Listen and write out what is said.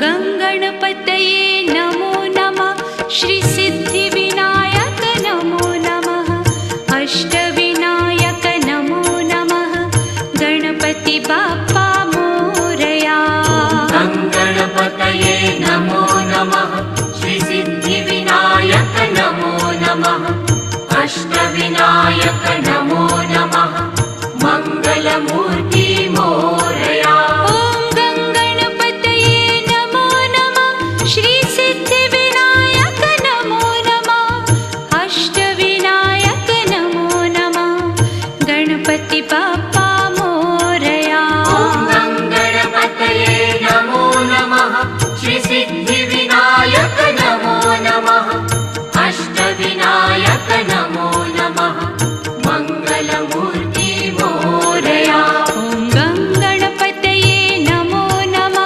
गङ्गणपतये नमो नमः। श्रीसिद्धिविनायक नमो नमः। अष्टविनायक नमो नमः। गणपति बाप्पा मोरया। गङ्गणपतये नमो नमः। श्रीसिद्धिविनायक नमो नमः। अष्टविनायक नमो नमः।